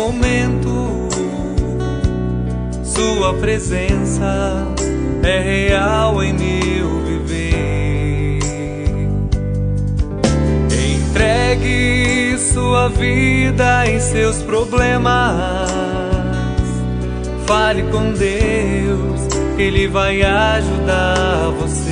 momento Sua presença é real em meu viver. Entregue sua vida em seus problemas. Fale com Deus, Ele vai ajudar você.